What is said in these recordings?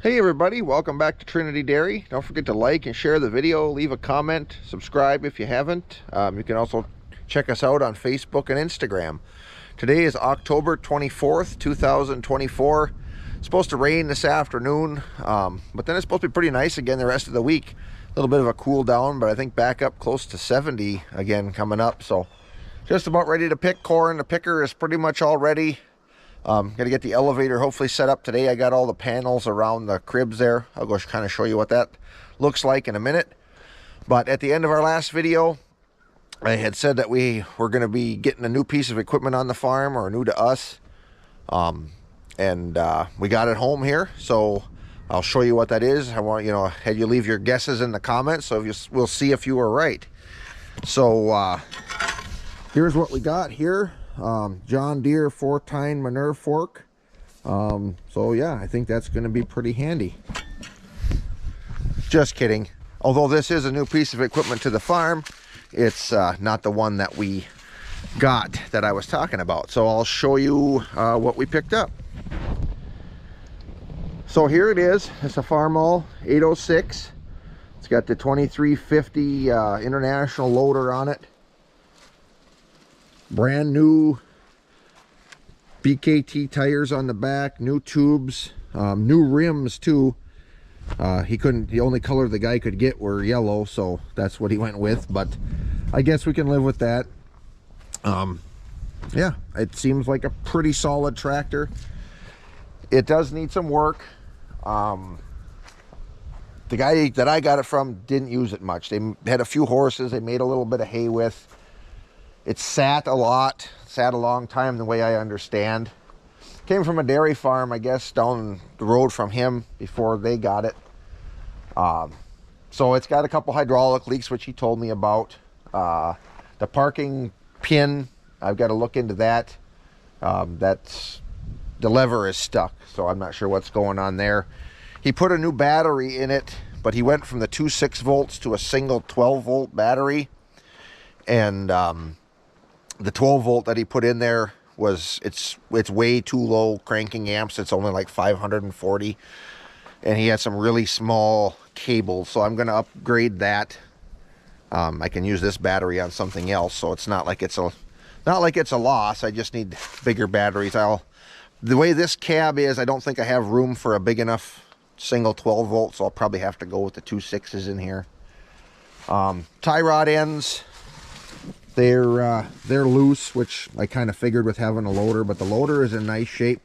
Hey everybody, welcome back to Trinity Dairy. Don't forget to like and share the video, leave a comment, subscribe if you haven't. You can also check us out on Facebook and Instagram. Today is October 24th, 2024. It's supposed to rain this afternoon, but then it's supposed to be pretty nice again the rest of the week. A little bit of a cool down, but I think back up close to 70 again coming up. So just about ready to pick corn. The picker is pretty much all ready. Got to get the elevator hopefully set up today. I got all the panels around the cribs there. I'll go kind of show you what that looks like in a minute. But at the end of our last video, I had said that we were going to be getting a new piece of equipment on the farm, or new to us. We got it home here, so I'll show you what that is. I want had you leave your guesses in the comments, so we'll see if you were right. So here's what we got here. John Deere 4-tine manure fork. So yeah, I think that's going to be pretty handy. Just kidding. Although this is a new piece of equipment to the farm, it's not the one that we got that I was talking about. So I'll show you what we picked up. So here it is. It's a Farmall 806. It's got the 2350 international loader on it. Brand new BKT tires on the back, new tubes, new rims too. The only color the guy could get were yellow, so that's what he went with, but I guess we can live with that. Yeah, it seems like a pretty solid tractor. It does need some work. The guy that I got it from didn't use it much. They had a few horses they made a little bit of hay with. It sat a lot, sat a long time the way I understand. Came from a dairy farm, I guess, down the road from him before they got it. So it's got a couple hydraulic leaks, which he told me about. The parking pin, I've got to look into that. The lever is stuck, so I'm not sure what's going on there. He put a new battery in it, but he went from the two 6 volts to a single 12 volt battery. And the 12 volt that he put in there it's way too low cranking amps. It's only like 540, and he had some really small cables, so I'm going to upgrade that. I can use this battery on something else, so it's not like it's a loss. I just need bigger batteries. The way this cab is, I don't think I have room for a big enough single 12 volt, so I'll probably have to go with the 2 6s in here. Tie rod ends, they're loose, which I kind of figured with having a loader, but the loader is in nice shape.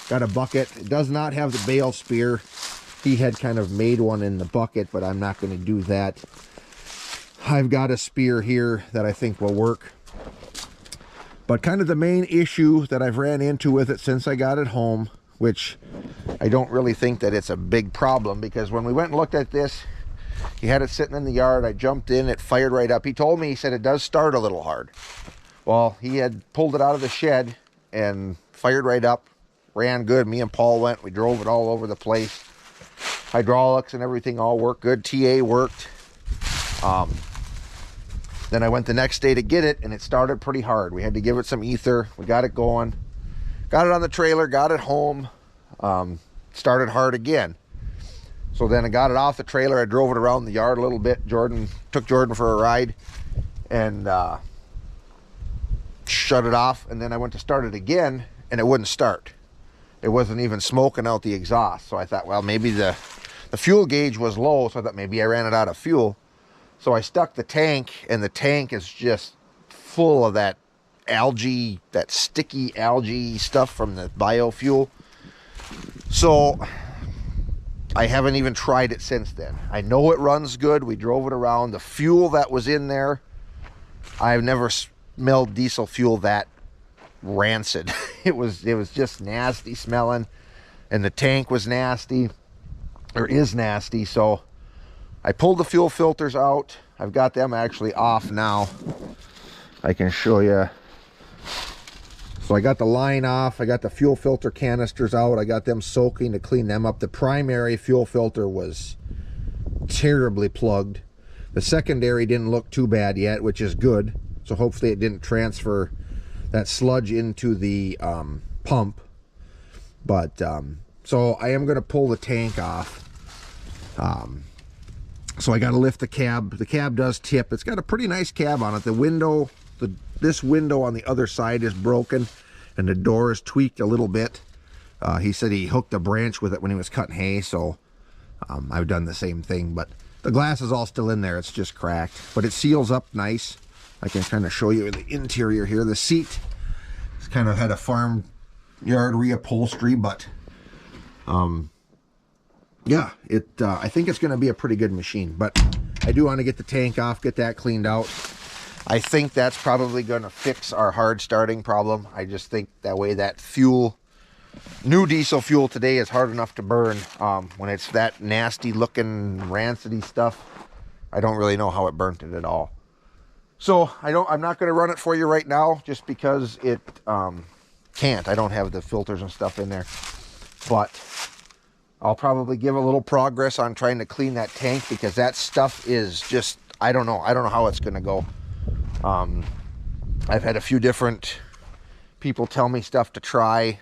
Got a bucket. It does not have the bale spear. He had kind of made one in the bucket, but I'm not going to do that. I've got a spear here that I think will work. But kind of the main issue that I've ran into with it since I got it home, which I don't really think that it's a big problem, because when we went and looked at this, he had it sitting in the yard. I jumped in, it fired right up. He told me, he said it does start a little hard. Well, he had pulled it out of the shed and fired right up, ran good. Me and Paul went, we drove it all over the place. Hydraulics and everything all worked good. TA worked. Then I went the next day to get it, and it started pretty hard. We had to give it some ether. We got it going. Got it on the trailer, got it home. Started hard again. So then I got it off the trailer. I drove it around the yard a little bit. Took Jordan for a ride and shut it off. And then I went to start it again, and it wouldn't start. It wasn't even smoking out the exhaust. So I thought, well, maybe the fuel gauge was low. So I thought maybe I ran it out of fuel. So I stuck the tank, and the tank is just full of that algae, that sticky algae stuff from the biofuel. So I haven't even tried it since then. I know it runs good. We drove it around. The fuel that was in there, I've never smelled diesel fuel that rancid. It was just nasty smelling, and the tank was nasty, or is nasty. So I pulled the fuel filters out. I've got them actually off now. I can show you. So I got the line off. I got the fuel filter canisters out. I got them soaking to clean them up. The primary fuel filter was terribly plugged. The secondary didn't look too bad yet, which is good. So hopefully it didn't transfer that sludge into the pump. But So I am going to pull the tank off. So I got to lift the cab. The cab does tip. It's got a pretty nice cab on it. The window, this window on the other side is broken, and the door is tweaked a little bit. He said he hooked a branch with it when he was cutting hay, so I've done the same thing. But the glass is all still in there. It's just cracked, but it seals up nice. I can kind of show you the interior here. The seat, it's kind of had a farm yard reupholstery, but yeah, I think it's going to be a pretty good machine. But I do want to get the tank off, get that cleaned out. I think that's probably going to fix our hard starting problem. I just think that way that fuel, new diesel fuel today, is hard enough to burn. When it's that nasty looking rancidy stuff, I don't really know how it burnt it at all. So I'm not going to run it for you right now, just because it can't. I don't have the filters and stuff in there. But I'll probably give a little progress on trying to clean that tank, because that stuff is just, I don't know how it's going to go. I've had a few different people tell me stuff to try.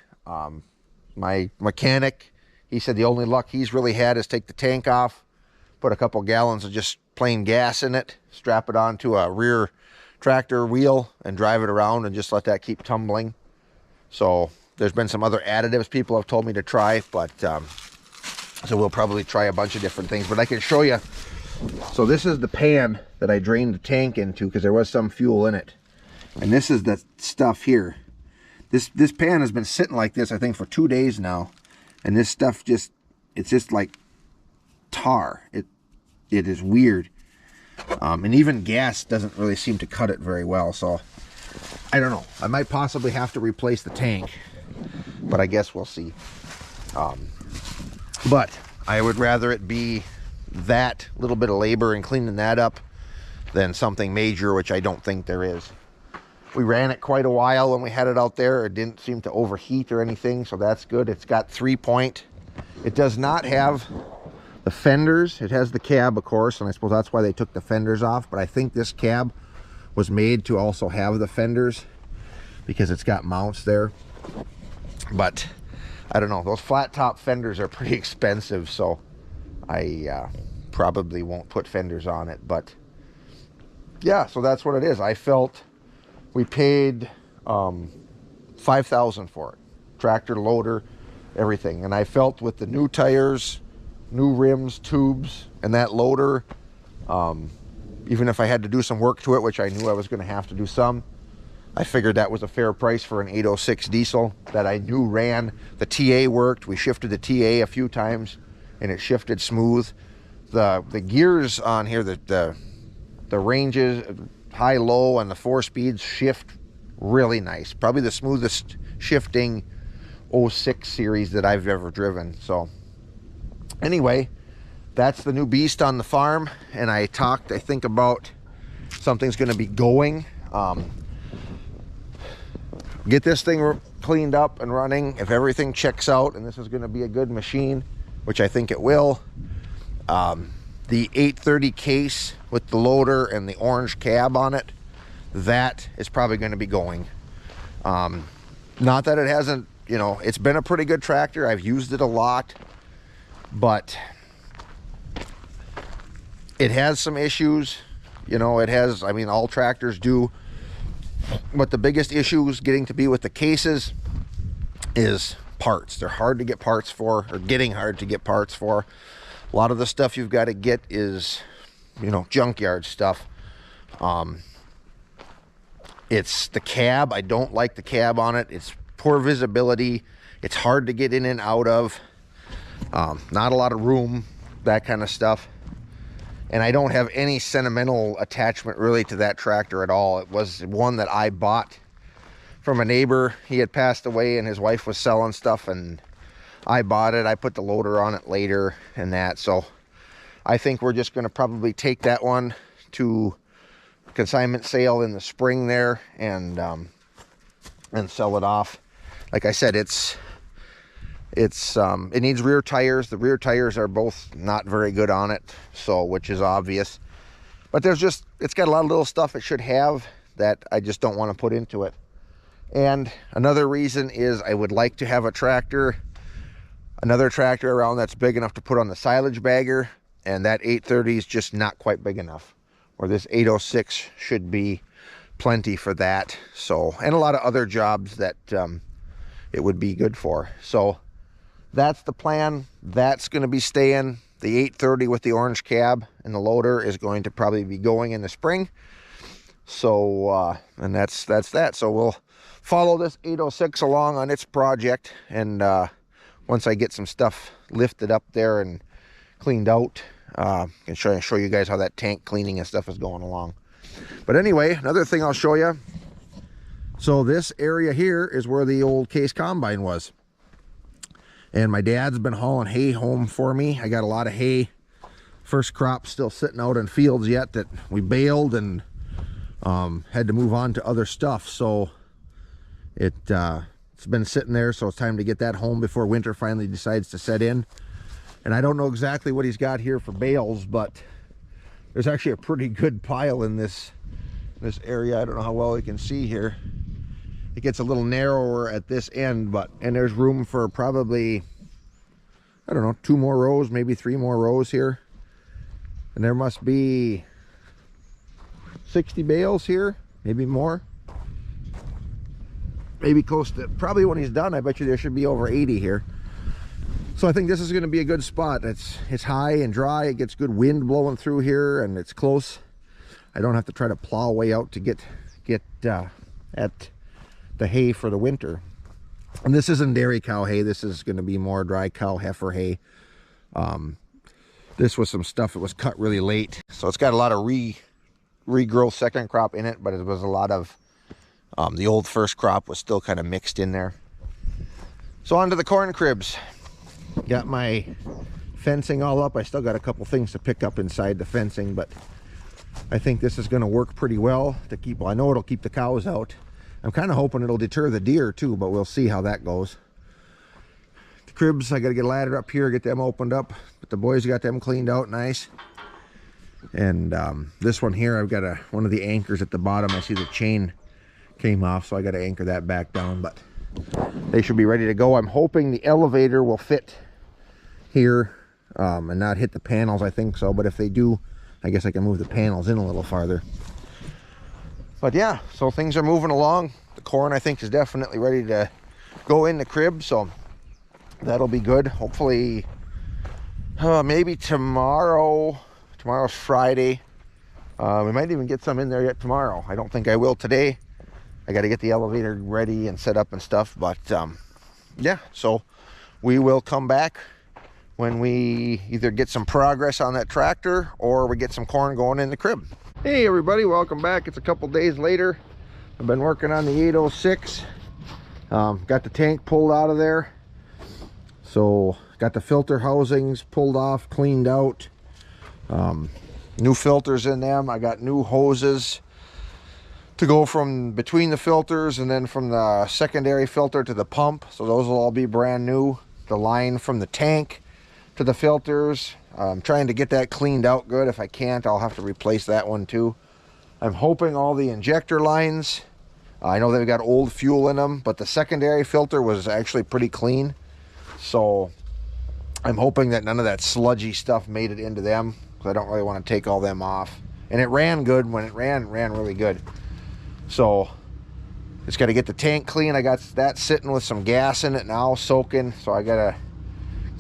My mechanic, he said the only luck he's really had is take the tank off, put a couple gallons of just plain gas in it, strap it onto a rear tractor wheel, and drive it around and just let that keep tumbling. So there's been some other additives people have told me to try, but so we'll probably try a bunch of different things. But I can show you. So this is the pan that I drained the tank into, because there was some fuel in it. And this is the stuff here. This pan has been sitting like this, I think, for 2 days now. And this stuff it's just like tar. It is weird. And even gas doesn't really seem to cut it very well. So I don't know. I might possibly have to replace the tank, but I guess we'll see. But I would rather it be that little bit of labor and cleaning that up than something major, which I don't think there is. We ran it quite a while when we had it out there. It didn't seem to overheat or anything, so that's good. It's got 3-point. It does not have the fenders. It has the cab, of course, and I suppose that's why they took the fenders off. But I think this cab was made to also have the fenders, because it's got mounts there. But I don't know. Those flat top fenders are pretty expensive, so I probably won't put fenders on it. But yeah, so that's what it is. I felt we paid $5,000 for it, tractor, loader, everything. And I felt with the new tires, new rims, tubes, and that loader, even if I had to do some work to it, which I knew I was going to have to do some, I figured that was a fair price for an 806 diesel that I knew ran. The TA worked. We shifted the TA a few times, and it shifted smooth. The gears on here, the ranges, high, low, and the 4 speeds shift really nice. Probably the smoothest shifting 06 series that I've ever driven. So anyway, that's the new beast on the farm. And I think about something's going to be going. Get this thing cleaned up and running. If everything checks out, and this is going to be a good machine, which I think it will, the 830 case with the loader and the orange cab on it, that is probably going to be going. Not that it hasn't, it's been a pretty good tractor. I've used it a lot, but it has some issues. It has, all tractors do. But the biggest issue is getting to be with the cases is parts. They're hard to get parts for, or getting hard to get parts for. A lot of the stuff you've got to get is, junkyard stuff. It's the cab. I don't like the cab on it. It's poor visibility. It's hard to get in and out of. Not a lot of room, that kind of stuff. And I don't have any sentimental attachment really to that tractor at all. It was one that I bought from a neighbor. He had passed away and his wife was selling stuff, and I bought it. I put the loader on it later and that. So I think we're just going to probably take that one to consignment sale in the spring there and sell it off. Like I said, it needs rear tires. The rear tires are both not very good on it, so, which is obvious. But it's got a lot of little stuff it should have that I just don't want to put into it. And another reason is I would like to have a tractor another tractor around that's big enough to put on the silage bagger, and that 830 is just not quite big enough, or this 806 should be plenty for that. So, and a lot of other jobs that it would be good for. So that's the plan. That's going to be staying. The 830 with the orange cab and the loader is going to probably be going in the spring. So and that's that. So we'll follow this 806 along on its project, and once I get some stuff lifted up there and cleaned out, I can show you guys how that tank cleaning and stuff is going along. But anyway, another thing I'll show you. So this area here is where the old Case combine was. And my dad's been hauling hay home for me. I got a lot of hay, first crop, still sitting out in fields yet that we baled and had to move on to other stuff. So it's been sitting there, so it's time to get that home before winter finally decides to set in. And I don't know exactly what he's got here for bales, but there's actually a pretty good pile in this area. I don't know how well you can see here. It gets a little narrower at this end, and there's room for probably, I don't know, 2 more rows, maybe 3 more rows here. And there must be 60 bales here, maybe more. Maybe close to, probably when he's done, I bet you there should be over 80 here. So I think this is going to be a good spot. It's high and dry. It gets good wind blowing through here, and it's close. I don't have to try to plow way out to get at the hay for the winter. And this isn't dairy cow hay. This is going to be more dry cow heifer hay. This was some stuff that was cut really late, so it's got a lot of regrowth second crop in it, but it was a lot of the old first crop was still kind of mixed in there. So on to the corn cribs. Got my fencing all up. I still got a couple things to pick up inside the fencing, but I think this is going to work pretty well to keep, well, I know it'll keep the cows out. I'm kind of hoping it'll deter the deer too, but we'll see how that goes. The cribs, I got to get a ladder up here, get them opened up, but the boys got them cleaned out nice. And this one here, I've got one of the anchors at the bottom. I see the chain came off, so I got to anchor that back down, but they should be ready to go. I'm hoping the elevator will fit here and not hit the panels. I think so, but if they do, I guess I can move the panels in a little farther. But yeah, so things are moving along. The corn, I think, is definitely ready to go in the crib, so that'll be good. Hopefully maybe tomorrow. Tomorrow's Friday. We might even get some in there yet tomorrow. I don't think I will today. I got to get the elevator ready and set up and stuff, but yeah, so we will come back when we either get some progress on that tractor or we get some corn going in the crib. Hey everybody, welcome back. It's a couple days later. I've been working on the 806. Got the tank pulled out of there. So got the filter housings pulled off, cleaned out. New filters in them. I got new hoses to go from between the filters and then from the secondary filter to the pump. So those will all be brand new. The line from the tank to the filters. I'm trying to get that cleaned out good. If I can't, I'll have to replace that one too. I'm hoping all the injector lines, I know they've got old fuel in them, but the secondary filter was actually pretty clean. So I'm hoping that none of that sludgy stuff made it into them, because I don't really want to take all them off. And it ran good. When it ran really good. So just got to get the tank clean. I got that sitting with some gas in it now, soaking. So I got to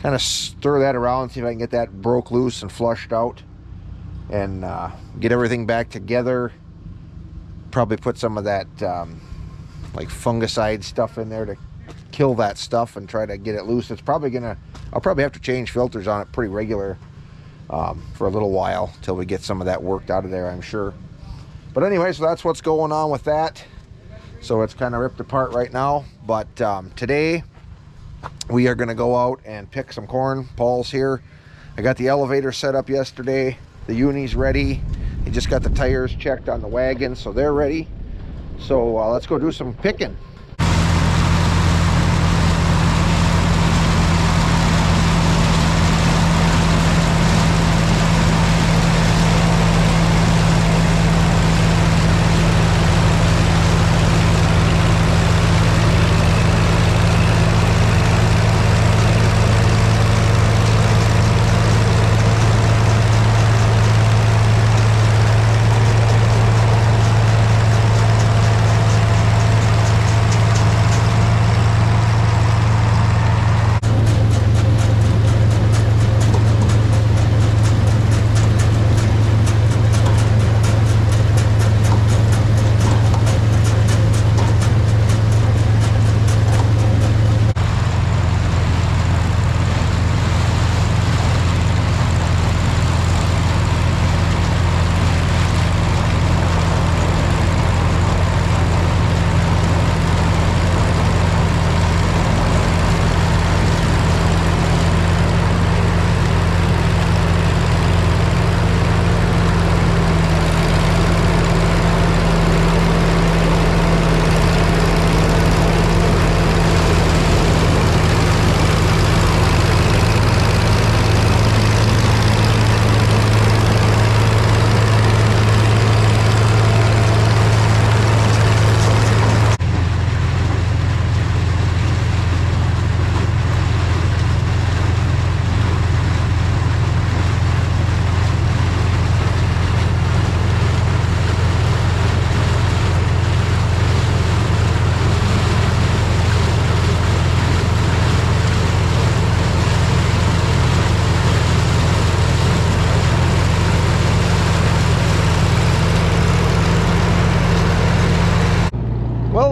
kind of stir that around, see if I can get that broke loose and flushed out, and get everything back together. Probably put some of that like fungicide stuff in there to kill that stuff and try to get it loose. It's probably gonna, I'll probably have to change filters on it pretty regular for a little while till we get some of that worked out of there, I'm sure. But anyway, so that's what's going on with that. So it's kind of ripped apart right now, but today we are going to go out and pick some corn. Paul's here. I got the elevator set up yesterday. The uni's ready. He just got the tires checked on the wagon, so they're ready. So let's go do some picking.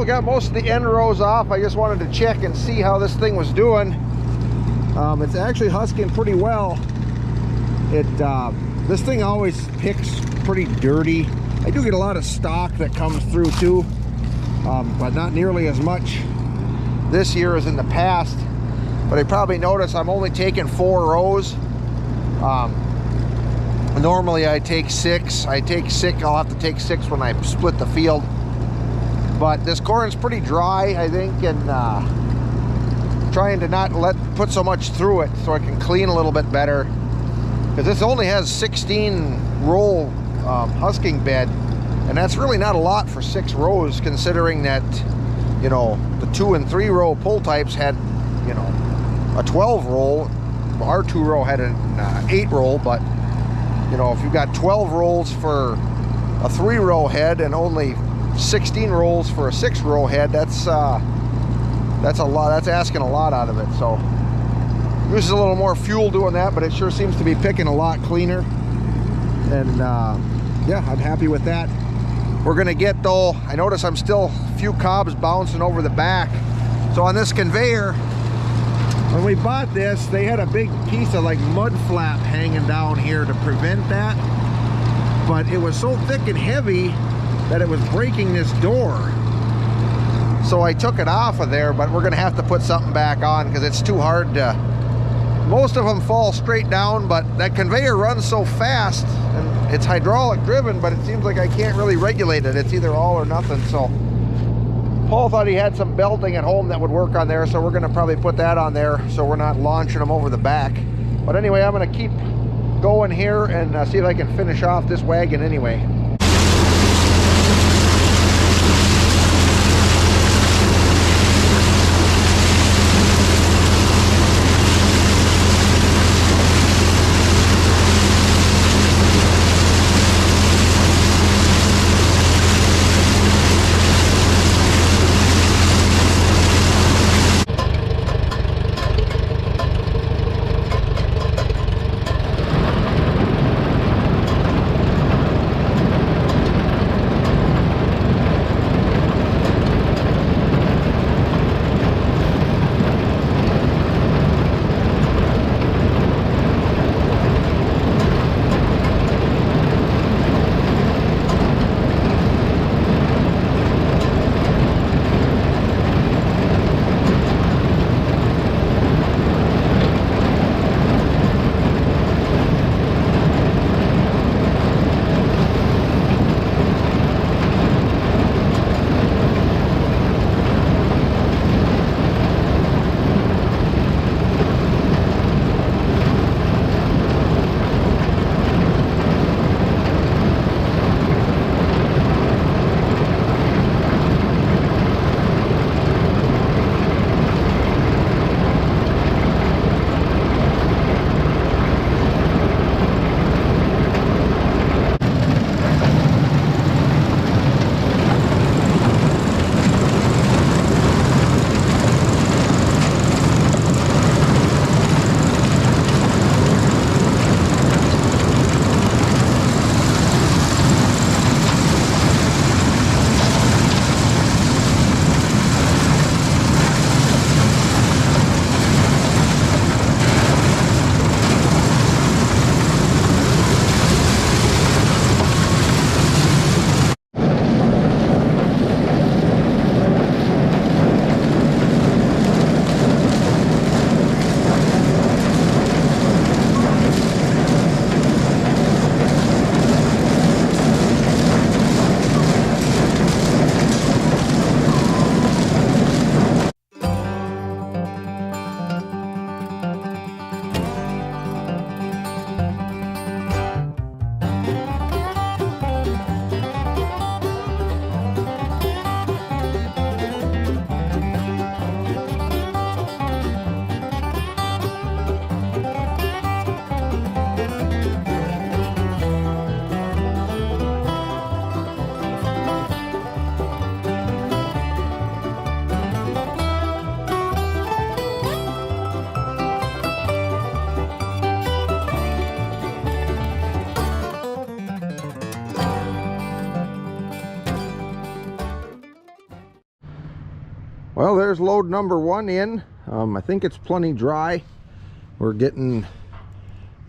Well, got most of the end rows off. I just wanted to check and see how this thing was doing. It's actually husking pretty well. This thing always picks pretty dirty. I do get a lot of stock that comes through too, but not nearly as much this year as in the past. But I probably noticed I'm only taking 4 rows. Normally I take 6. I'll have to take 6 when I split the field. But this corn's pretty dry, I think, and trying to not put so much through it so I can clean a little bit better. Because this only has 16 roll husking bed, and that's really not a lot for 6 rows, considering that, you know, the 2 and 3 row pull types had, you know, a 12 roll. Our 2 row had an 8 roll, but you know, if you've got 12 rolls for a 3 row head and only 16 rolls for a 6 row head, that's a lot. That's asking a lot out of it. So uses a little more fuel doing that, but it sure seems to be picking a lot cleaner. And yeah, I'm happy with that. We're gonna get, though, I notice I'm still a few cobs bouncing over the back. So on this conveyor, when we bought this, they had a big piece of like mud flap hanging down here to prevent that. But it was so thick and heavy that it was breaking this door. So I took it off of there, but we're gonna have to put something back on because it's too hard to, most of them fall straight down, but that conveyor runs so fast, and it's hydraulic driven, but it seems like I can't really regulate it. It's either all or nothing. So Paul thought he had some belting at home that would work on there, so we're gonna probably put that on there so we're not launching them over the back. But anyway, I'm gonna keep going here and see if I can finish off this wagon anyway. Well, there's load number 1 in. I think it's plenty dry. We're getting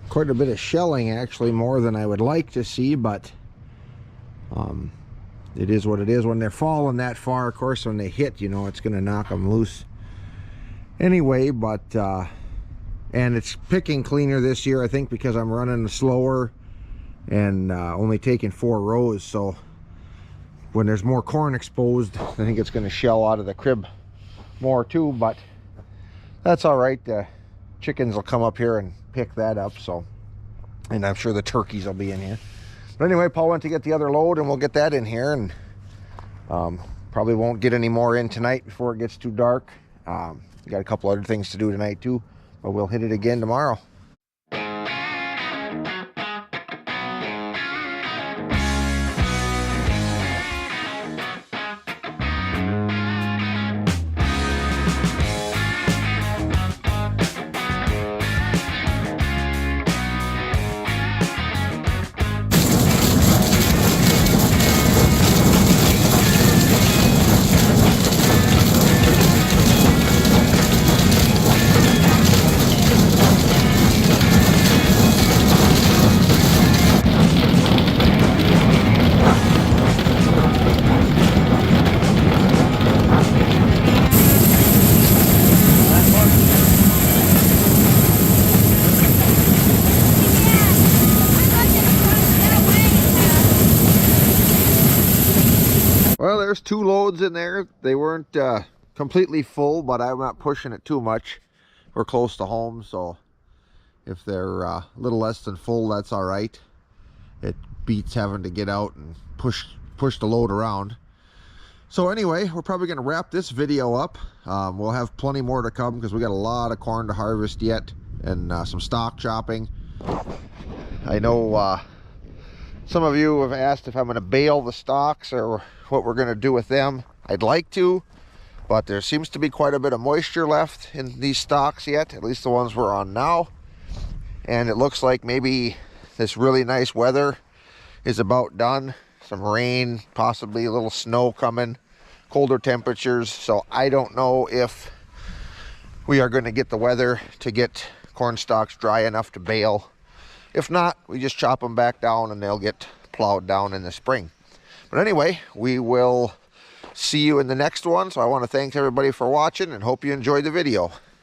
quite a bit of shelling, actually, more than I would like to see, but it is what it is. When they're falling that far, of course, when they hit, you know, it's going to knock them loose anyway. But and it's picking cleaner this year, I think, because I'm running slower and only taking 4 rows. So when there's more corn exposed, I think it's going to shell out of the crib more too, but that's all right. The chickens will come up here and pick that up, so, and I'm sure the turkeys will be in here. But anyway, Paul went to get the other load, and we'll get that in here, and probably won't get any more in tonight before it gets too dark. Got a couple other things to do tonight too, but we'll hit it again tomorrow. Well, there's 2 loads in there. They weren't completely full, but I'm not pushing it too much. We're close to home, so if they're a little less than full, that's all right. It beats having to get out and push the load around. So anyway, we're probably going to wrap this video up. We'll have plenty more to come because we got a lot of corn to harvest yet, and some stock chopping. I know some of you have asked if I'm going to bale the stalks or what we're going to do with them. I'd like to, but there seems to be quite a bit of moisture left in these stalks yet, at least the ones we're on now. And it looks like maybe this really nice weather is about done. Some rain, possibly a little snow coming, colder temperatures. So I don't know if we are going to get the weather to get corn stalks dry enough to bale. If not, we just chop them back down and they'll get plowed down in the spring. But anyway, we will see you in the next one. So I want to thank everybody for watching and hope you enjoyed the video.